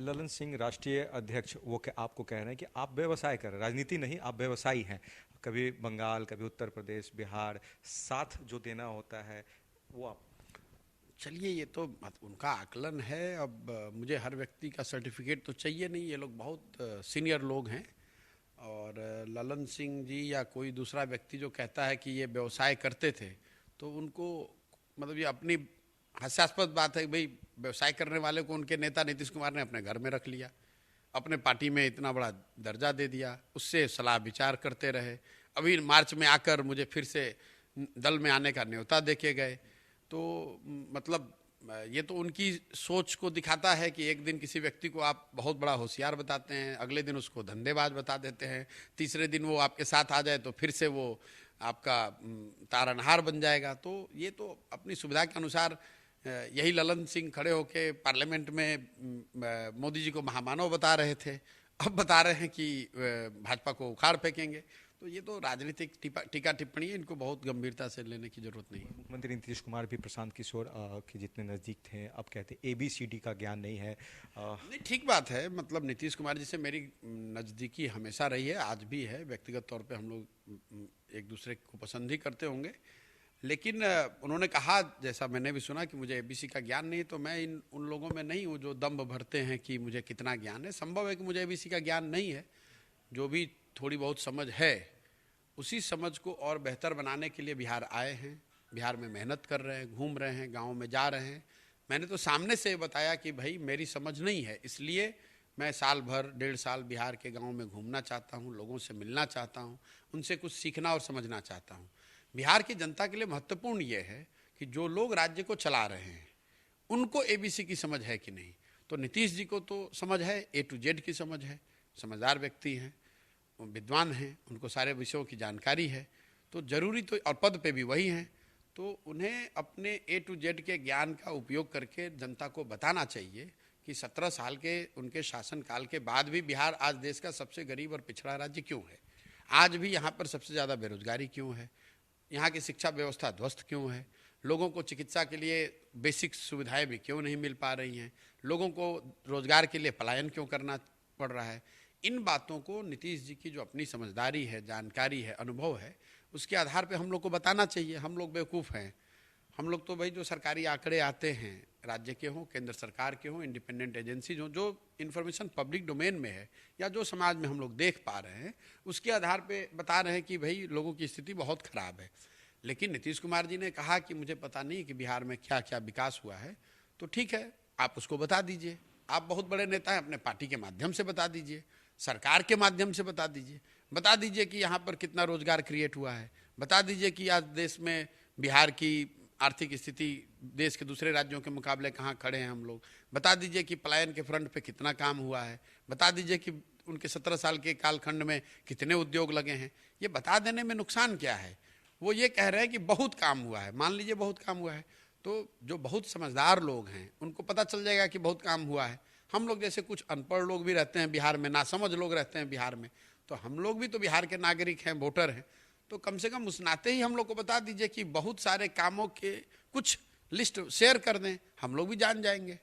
ललन सिंह राष्ट्रीय अध्यक्ष वो आपको कह रहे हैं कि आप व्यवसाय कर रहे हैं, राजनीति नहीं, आप व्यवसायी हैं। कभी बंगाल, कभी उत्तर प्रदेश, बिहार, साथ जो देना होता है वो आप। चलिए, ये तो उनका आकलन है। अब मुझे हर व्यक्ति का सर्टिफिकेट तो चाहिए नहीं। ये लोग बहुत सीनियर लोग हैं, और ललन सिंह जी या कोई दूसरा व्यक्ति जो कहता है कि ये व्यवसाय करते थे, तो उनको मतलब ये अपनी हास्यास्पद बात है कि भाई व्यवसाय करने वाले को उनके नेता नीतीश कुमार ने अपने घर में रख लिया, अपने पार्टी में इतना बड़ा दर्जा दे दिया, उससे सलाह विचार करते रहे। अभी मार्च में आकर मुझे फिर से दल में आने का न्योता देके गए। तो मतलब ये तो उनकी सोच को दिखाता है कि एक दिन किसी व्यक्ति को आप बहुत बड़ा होशियार बताते हैं, अगले दिन उसको धंधेबाज बता देते हैं, तीसरे दिन वो आपके साथ आ जाए तो फिर से वो आपका तारनहार बन जाएगा। तो ये तो अपनी सुविधा के अनुसार यही ललन सिंह खड़े होके पार्लियामेंट में मोदी जी को महामानव बता रहे थे, अब बता रहे हैं कि भाजपा को उखाड़ फेंकेंगे। तो ये तो राजनीतिक टीका टिप्पणी है, इनको बहुत गंभीरता से लेने की जरूरत नहीं है। मुख्यमंत्री नीतीश कुमार भी प्रशांत किशोर के जितने नज़दीक थे, अब कहते ABCD का ज्ञान नहीं है। नहीं, ठीक बात है। मतलब नीतीश कुमार जी से मेरी नज़दीकी हमेशा रही है, आज भी है। व्यक्तिगत तौर पे हम लोग एक दूसरे को पसंद ही करते होंगे, लेकिन उन्होंने कहा, जैसा मैंने भी सुना, कि मुझे ABC का ज्ञान नहीं। तो मैं उन लोगों में नहीं हूँ जो दम्भ भरते हैं कि मुझे कितना ज्ञान है। संभव है कि मुझे ABC का ज्ञान नहीं है। जो भी थोड़ी बहुत समझ है, उसी समझ को और बेहतर बनाने के लिए बिहार आए हैं, बिहार में मेहनत कर रहे हैं, घूम रहे हैं, गाँव में जा रहे हैं। मैंने तो सामने से बताया कि भाई मेरी समझ नहीं है, इसलिए मैं साल भर 1.5 साल बिहार के गाँव में घूमना चाहता हूँ, लोगों से मिलना चाहता हूँ, उनसे कुछ सीखना और समझना चाहता हूँ। बिहार की जनता के लिए महत्वपूर्ण ये है कि जो लोग राज्य को चला रहे हैं उनको ABC की समझ है कि नहीं। तो नीतीश जी को तो समझ है, A to Z की समझ है, समझदार व्यक्ति हैं, विद्वान हैं, उनको सारे विषयों की जानकारी है। तो जरूरी तो, और पद पे भी वही हैं, तो उन्हें अपने A to Z के ज्ञान का उपयोग करके जनता को बताना चाहिए कि 17 साल के उनके शासनकाल के बाद भी बिहार आज देश का सबसे गरीब और पिछड़ा राज्य क्यों है, आज भी यहाँ पर सबसे ज़्यादा बेरोजगारी क्यों है, यहाँ की शिक्षा व्यवस्था ध्वस्त क्यों है, लोगों को चिकित्सा के लिए बेसिक सुविधाएं भी क्यों नहीं मिल पा रही हैं, लोगों को रोजगार के लिए पलायन क्यों करना पड़ रहा है। इन बातों को नीतीश जी की जो अपनी समझदारी है, जानकारी है, अनुभव है, उसके आधार पे हम लोग को बताना चाहिए। हम लोग बेवकूफ़ हैं। हम लोग तो भाई जो सरकारी आंकड़े आते हैं, राज्य के हों, केंद्र सरकार के हों, इंडिपेंडेंट एजेंसीज हों, जो इन्फॉर्मेशन पब्लिक डोमेन में है या जो समाज में हम लोग देख पा रहे हैं, उसके आधार पे बता रहे हैं कि भाई लोगों की स्थिति बहुत खराब है। लेकिन नीतीश कुमार जी ने कहा कि मुझे पता नहीं कि बिहार में क्या क्या विकास हुआ है। तो ठीक है, आप उसको बता दीजिए। आप बहुत बड़े नेता हैं, अपने पार्टी के माध्यम से बता दीजिए, सरकार के माध्यम से बता दीजिए। बता दीजिए कि यहाँ पर कितना रोजगार क्रिएट हुआ है, बता दीजिए कि आज देश में बिहार की आर्थिक स्थिति देश के दूसरे राज्यों के मुकाबले कहाँ खड़े हैं हम लोग, बता दीजिए कि पलायन के फ्रंट पे कितना काम हुआ है, बता दीजिए कि उनके 17 साल के कालखंड में कितने उद्योग लगे हैं। ये बता देने में नुकसान क्या है। वो ये कह रहे हैं कि बहुत काम हुआ है। मान लीजिए बहुत काम हुआ है, तो जो बहुत समझदार लोग हैं उनको पता चल जाएगा कि बहुत काम हुआ है। हम लोग जैसे कुछ अनपढ़ लोग भी रहते हैं बिहार में, नासमझ लोग रहते हैं बिहार में, तो हम लोग भी तो बिहार के नागरिक हैं, वोटर हैं। तो कम से कम उस नाते ही हम लोग को बता दीजिए कि बहुत सारे कामों के कुछ लिस्ट शेयर कर दें, हम लोग भी जान जाएंगे।